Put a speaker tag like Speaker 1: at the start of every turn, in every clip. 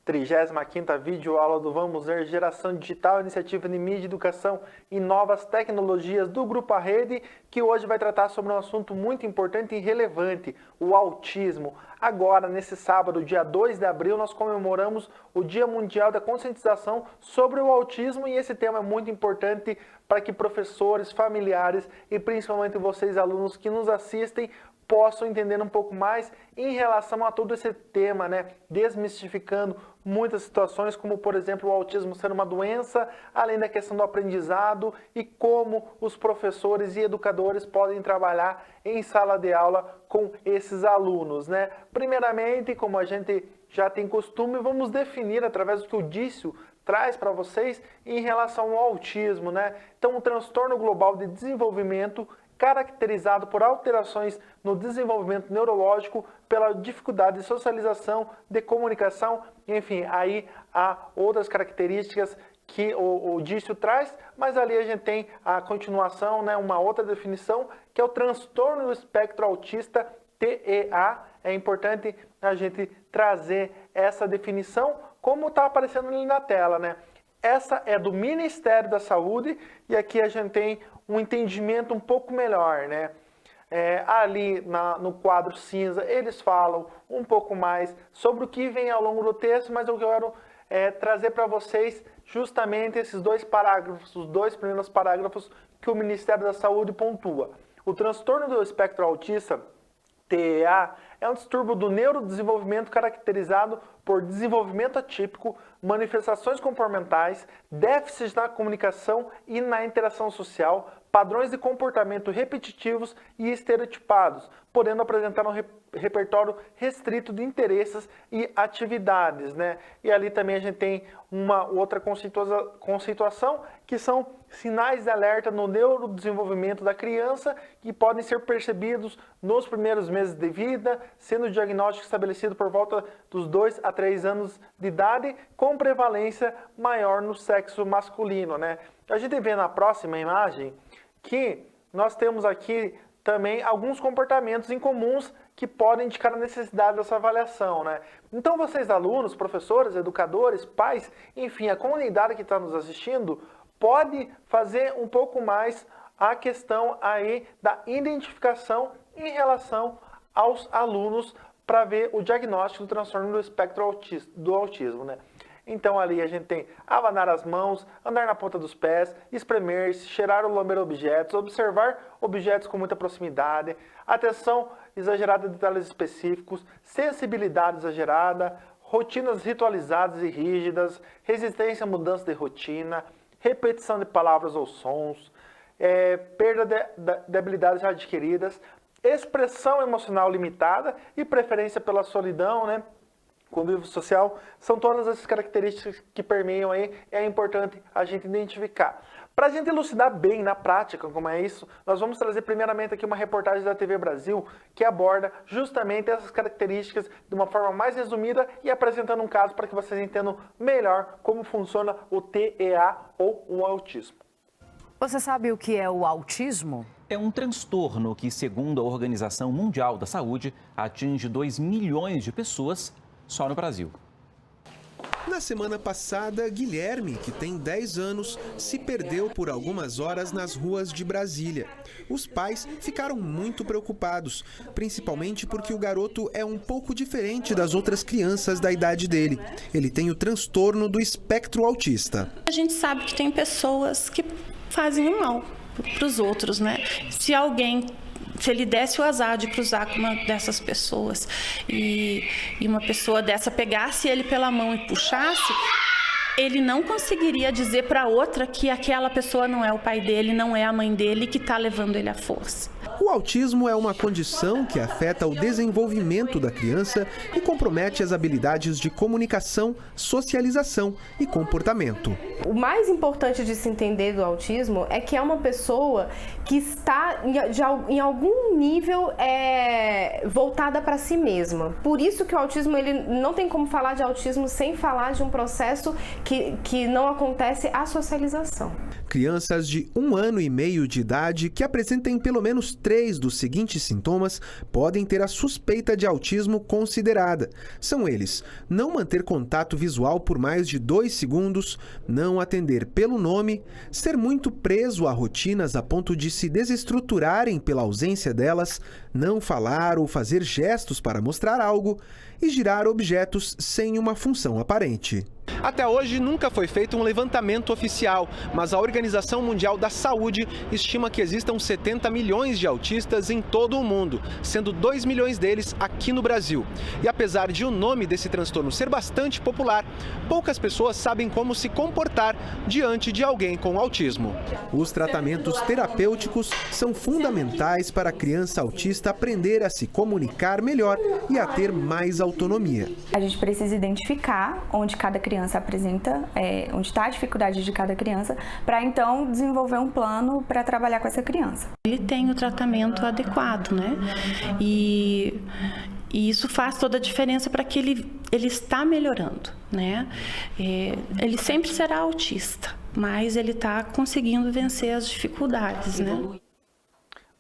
Speaker 1: 35ª videoaula do Vamos Ver Geração Digital, Iniciativa de Mídia, Educação e Novas Tecnologias do Grupo A Rede, que hoje vai tratar sobre um assunto muito importante e relevante, o autismo. Agora, nesse sábado, dia 2 de abril, nós comemoramos o Dia Mundial da Conscientização sobre o Autismo e esse tema é muito importante para que professores, familiares e principalmente vocês, alunos que nos assistem, possam entender um pouco mais em relação a todo esse tema, né? Desmistificando muitas situações, como por exemplo o autismo ser uma doença, além da questão do aprendizado e como os professores e educadores podem trabalhar em sala de aula com esses alunos, né? Primeiramente, como a gente já tem costume, vamos definir através do que o Dício traz para vocês em relação ao autismo, né? Então, o transtorno global de desenvolvimento caracterizado por alterações no desenvolvimento neurológico, pela dificuldade de socialização, de comunicação, enfim, aí há outras características que o Dício traz, mas ali a gente tem a continuação, né, uma outra definição, que é o transtorno do espectro autista, TEA. É importante a gente trazer essa definição, como está aparecendo ali na tela, né? Essa é do Ministério da Saúde e aqui a gente tem um entendimento um pouco melhor, né? Ali no quadro cinza eles falam um pouco mais sobre o que vem ao longo do texto, mas eu quero trazer para vocês justamente esses dois parágrafos, os dois primeiros parágrafos que o Ministério da Saúde pontua. O transtorno do espectro autista, TEA, é um distúrbio do neurodesenvolvimento caracterizado por desenvolvimento atípico, manifestações comportamentais, déficits na comunicação e na interação social, padrões de comportamento repetitivos e estereotipados, podendo apresentar um repertório restrito de interesses e atividades, né? E ali também a gente tem uma outra conceituação, que são sinais de alerta no neurodesenvolvimento da criança, que podem ser percebidos nos primeiros meses de vida, sendo o diagnóstico estabelecido por volta dos 2 a 3 anos de idade, com prevalência maior no sexo masculino, né? A gente vê na próxima imagem que nós temos aqui também alguns comportamentos incomuns que podem indicar a necessidade dessa avaliação, né? Então vocês, alunos, professores, educadores, pais, enfim, a comunidade que está nos assistindo, pode fazer um pouco mais a questão aí da identificação em relação aos alunos para ver o diagnóstico do transtorno do espectro do autismo, né? Então ali a gente tem abanar as mãos, andar na ponta dos pés, espremer-se, cheirar ou lamber objetos, observar objetos com muita proximidade, atenção exagerada a detalhes específicos, sensibilidade exagerada, rotinas ritualizadas e rígidas, resistência à mudança de rotina, repetição de palavras ou sons, perda de habilidades adquiridas, expressão emocional limitada e preferência pela solidão, né? Convívio social, são todas essas características que permeiam aí, é importante a gente identificar. Para a gente elucidar bem na prática como é isso, nós vamos trazer primeiramente aqui uma reportagem da TV Brasil que aborda justamente essas características de uma forma mais resumida e apresentando um caso para que vocês entendam melhor como funciona o TEA ou o autismo.
Speaker 2: Você sabe o que é o autismo?
Speaker 3: É um transtorno que, segundo a Organização Mundial da Saúde, atinge 2 milhões de pessoas só no Brasil.
Speaker 4: Na semana passada, Guilherme, que tem 10 anos, se perdeu por algumas horas nas ruas de Brasília. Os pais ficaram muito preocupados, principalmente porque o garoto é um pouco diferente das outras crianças da idade dele. Ele tem o transtorno do espectro autista.
Speaker 5: A gente sabe que tem pessoas que fazem o mal para os outros, né? Se ele desse o azar de cruzar com uma dessas pessoas e uma pessoa dessa pegasse ele pela mão e puxasse, ele não conseguiria dizer para outra que aquela pessoa não é o pai dele, não é a mãe dele que está levando ele à força.
Speaker 4: O autismo é uma condição que afeta o desenvolvimento da criança e compromete as habilidades de comunicação, socialização e comportamento.
Speaker 6: O mais importante de se entender do autismo é que é uma pessoa que está em algum nível voltada para si mesma. Por isso que o autismo, ele não tem como falar de autismo sem falar de um processo que não acontece a socialização.
Speaker 4: Crianças de 1 ano e meio de idade que apresentem pelo menos 3 dos seguintes sintomas podem ter a suspeita de autismo considerada. São eles: não manter contato visual por mais de 2 segundos, não atender pelo nome, ser muito preso a rotinas a ponto de se desestruturarem pela ausência delas, não falar ou fazer gestos para mostrar algo e girar objetos sem uma função aparente. Até hoje nunca foi feito um levantamento oficial, mas a Organização Mundial da Saúde estima que existam 70 milhões de autistas em todo o mundo, sendo 2 milhões deles aqui no Brasil. E apesar de o nome desse transtorno ser bastante popular, poucas pessoas sabem como se comportar diante de alguém com autismo. Os tratamentos terapêuticos são fundamentais para a criança autista aprender a se comunicar melhor e a ter mais autonomia.
Speaker 7: A gente precisa identificar onde cada criança apresenta, onde está a dificuldade de cada criança, para então desenvolver um plano para trabalhar com essa criança.
Speaker 5: Ele tem o tratamento adequado, né? E isso faz toda a diferença para que ele está melhorando, né? Ele sempre será autista, mas ele está conseguindo vencer as dificuldades, né?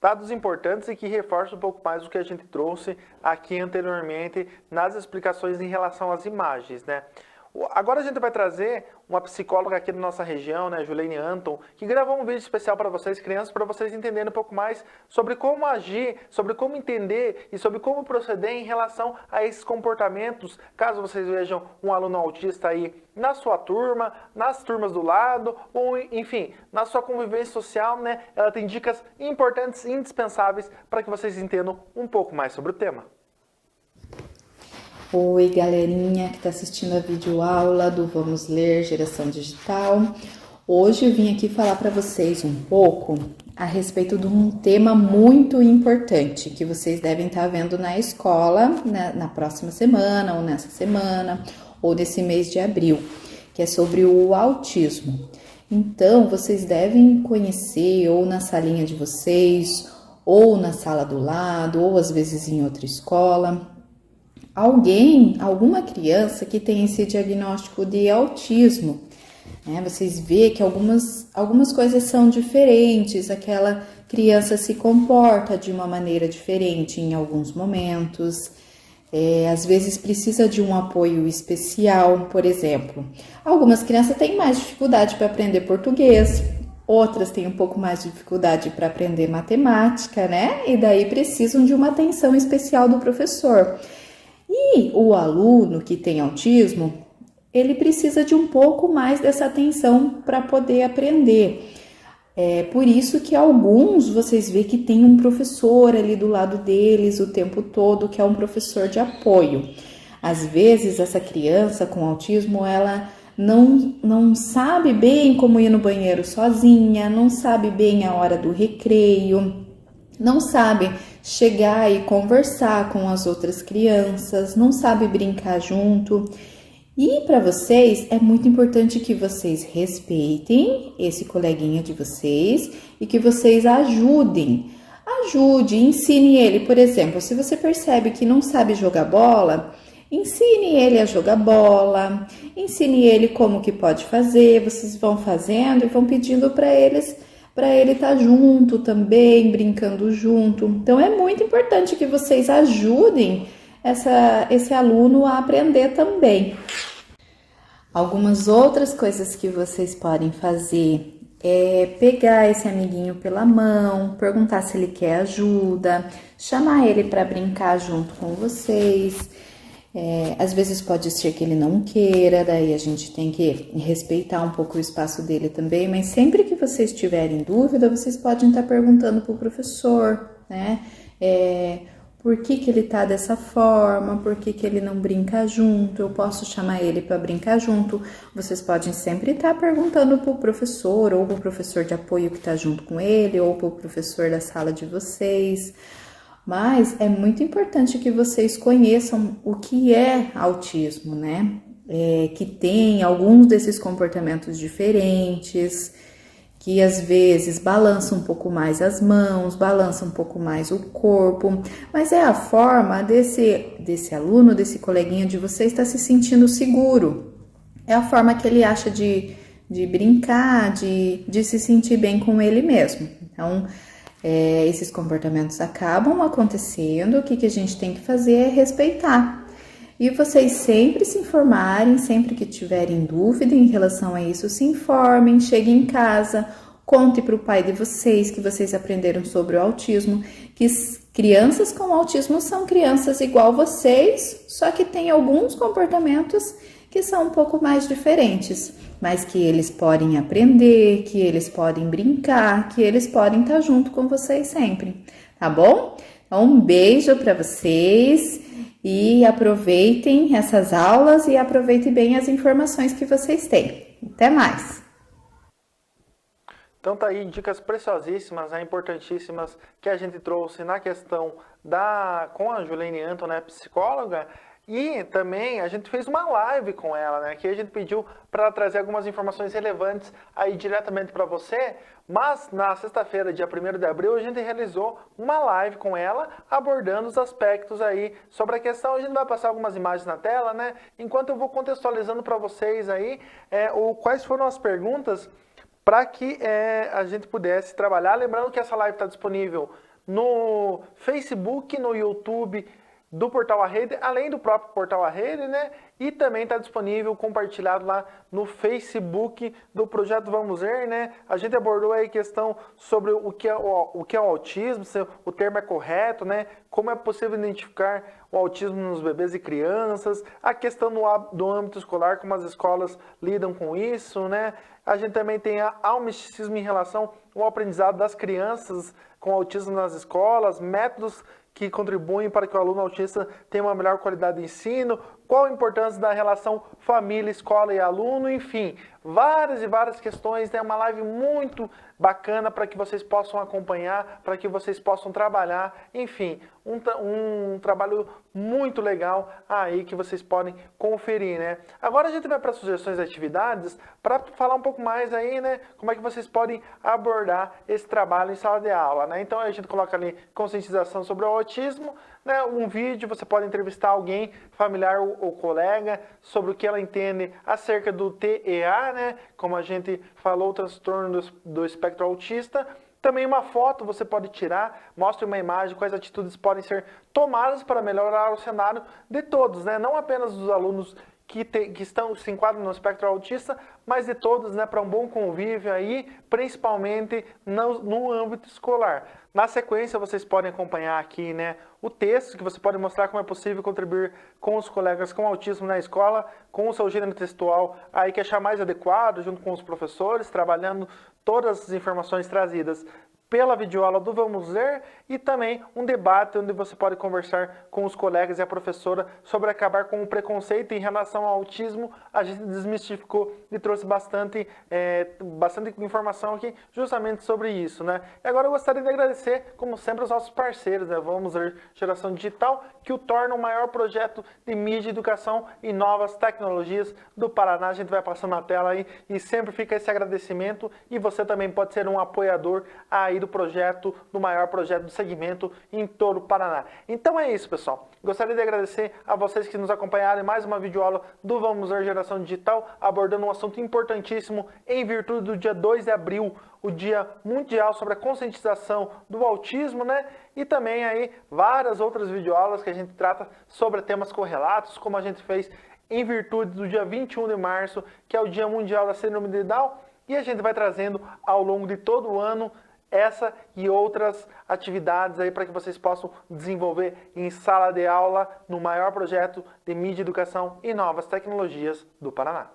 Speaker 1: Dados importantes e que reforçam um pouco mais o que a gente trouxe aqui anteriormente nas explicações em relação às imagens, né? Agora a gente vai trazer uma psicóloga aqui da nossa região, né, Juliane Anton, que gravou um vídeo especial para vocês, crianças, para vocês entenderem um pouco mais sobre como agir, sobre como entender e sobre como proceder em relação a esses comportamentos, caso vocês vejam um aluno autista aí na sua turma, nas turmas do lado, ou enfim, na sua convivência social, né? Ela tem dicas importantes e indispensáveis para que vocês entendam um pouco mais sobre o tema.
Speaker 8: Oi, galerinha que está assistindo a videoaula do Vamos Ler Geração Digital. Hoje eu vim aqui falar para vocês um pouco a respeito de um tema muito importante que vocês devem estar vendo na escola, né, na próxima semana, ou nessa semana, ou nesse mês de abril, que é sobre o autismo. Então, vocês devem conhecer ou na salinha de vocês, ou na sala do lado, ou às vezes em outra escola, alguma criança que tem esse diagnóstico de autismo, né? Vocês veem que algumas coisas são diferentes, aquela criança se comporta de uma maneira diferente em alguns momentos, às vezes precisa de um apoio especial, por exemplo. Algumas crianças têm mais dificuldade para aprender português, outras têm um pouco mais de dificuldade para aprender matemática, né? E daí precisam de uma atenção especial do professor. E o aluno que tem autismo, ele precisa de um pouco mais dessa atenção para poder aprender. É por isso que alguns vocês veem que tem um professor ali do lado deles o tempo todo, que é um professor de apoio. Às vezes essa criança com autismo, ela não sabe bem como ir no banheiro sozinha, não sabe bem a hora do recreio, não sabe chegar e conversar com as outras crianças, não sabe brincar junto. E para vocês é muito importante que vocês respeitem esse coleguinha de vocês e que vocês ajude, ensine ele. Por exemplo, se você percebe que não sabe jogar bola, ensine ele a jogar bola, ensine ele como que pode fazer. Vocês vão fazendo e vão pedindo para ele estar junto também, brincando junto. Então é muito importante que vocês ajudem esse aluno a aprender também. Algumas outras coisas que vocês podem fazer é pegar esse amiguinho pela mão, perguntar se ele quer ajuda, chamar ele para brincar junto com vocês. Às vezes pode ser que ele não queira, daí a gente tem que respeitar um pouco o espaço dele também, mas sempre que vocês tiverem dúvida, vocês podem estar perguntando para o professor, né? Por que ele tá dessa forma, por que ele não brinca junto, eu posso chamar ele para brincar junto. Vocês podem sempre estar perguntando para o professor, ou para o professor de apoio que está junto com ele, ou para o professor da sala de vocês. Mas é muito importante que vocês conheçam o que é autismo, né? Que tem alguns desses comportamentos diferentes, que às vezes balança um pouco mais as mãos, balança um pouco mais o corpo, mas é a forma desse aluno, desse coleguinha de vocês estar se sentindo seguro. É a forma que ele acha de brincar, de se sentir bem com ele mesmo. Então, esses comportamentos acabam acontecendo, o que a gente tem que fazer é respeitar. E vocês sempre se informarem, sempre que tiverem dúvida em relação a isso, se informem, cheguem em casa, conte para o pai de vocês que vocês aprenderam sobre o autismo, que crianças com autismo são crianças igual vocês, só que tem alguns comportamentos que são um pouco mais diferentes, mas que eles podem aprender, que eles podem brincar, que eles podem estar junto com vocês sempre, tá bom? Então, um beijo para vocês e aproveitem essas aulas e aproveitem bem as informações que vocês têm. Até mais!
Speaker 1: Então tá aí dicas preciosíssimas, importantíssimas que a gente trouxe na questão com a Juliane Anton, né, psicóloga, e também a gente fez uma live com ela, né, que a gente pediu para ela trazer algumas informações relevantes aí diretamente para você, mas na sexta-feira, dia 1º de abril, a gente realizou uma live com ela abordando os aspectos aí sobre a questão. A gente vai passar algumas imagens na tela, né, enquanto eu vou contextualizando para vocês aí quais foram as perguntas para que a gente pudesse trabalhar. Lembrando que essa live está disponível no Facebook, no YouTube do Portal A Rede, além do próprio Portal A Rede, né? E também está disponível, compartilhado lá no Facebook do Projeto Vamos Ver, né? A gente abordou aí questão sobre o que é o autismo, se o termo é correto, né? Como é possível identificar o autismo nos bebês e crianças, a questão do âmbito escolar, como as escolas lidam com isso, né? A gente também tem o misticismo em relação ao aprendizado das crianças com autismo nas escolas, métodos que contribuem para que o aluno autista tenha uma melhor qualidade de ensino, qual a importância da relação família, escola e aluno, enfim, várias e várias questões. É uma live muito bacana para que vocês possam acompanhar, para que vocês possam trabalhar, enfim, um trabalho muito legal aí que vocês podem conferir, né? Agora a gente vai para sugestões de atividades para falar um pouco mais aí, né, como é que vocês podem abordar esse trabalho em sala de aula, né? Então a gente coloca ali conscientização sobre o autismo, né, um vídeo, você pode entrevistar alguém, familiar ou colega, sobre o que ela entende acerca do TEA, né, como a gente falou, o transtorno do espectro autista. Também uma foto você pode tirar, mostra uma imagem, quais atitudes podem ser tomadas para melhorar o cenário de todos, né, não apenas dos alunos que se enquadram no espectro autista, mas de todos, né, para um bom convívio aí, principalmente no âmbito escolar. Na sequência, vocês podem acompanhar aqui, né, o texto, que você pode mostrar como é possível contribuir com os colegas com autismo na escola, com o seu gênero textual aí que achar mais adequado, junto com os professores, trabalhando todas as informações trazidas pela videoaula do Vamos Ver, e também um debate onde você pode conversar com os colegas e a professora sobre acabar com o preconceito em relação ao autismo. A gente desmistificou e trouxe bastante informação aqui justamente sobre isso, né? E agora eu gostaria de agradecer, como sempre, aos nossos parceiros, né? Vamos Ver Geração Digital, que o torna o maior projeto de mídia, educação e novas tecnologias do Paraná. A gente vai passando na tela aí e sempre fica esse agradecimento, e você também pode ser um apoiador aí do maior projeto do segmento em todo o Paraná. Então é isso, pessoal. Gostaria de agradecer a vocês que nos acompanharam em mais uma videoaula do Vamos Ver Geração Digital, abordando um assunto importantíssimo em virtude do dia 2 de abril, o Dia Mundial sobre a Conscientização do Autismo, né? E também aí várias outras videoaulas que a gente trata sobre temas correlatos, como a gente fez em virtude do dia 21 de março, que é o Dia Mundial da Síndrome de Down, e a gente vai trazendo ao longo de todo o ano essa e outras atividades aí para que vocês possam desenvolver em sala de aula no maior projeto de mídia, educação e novas tecnologias do Paraná.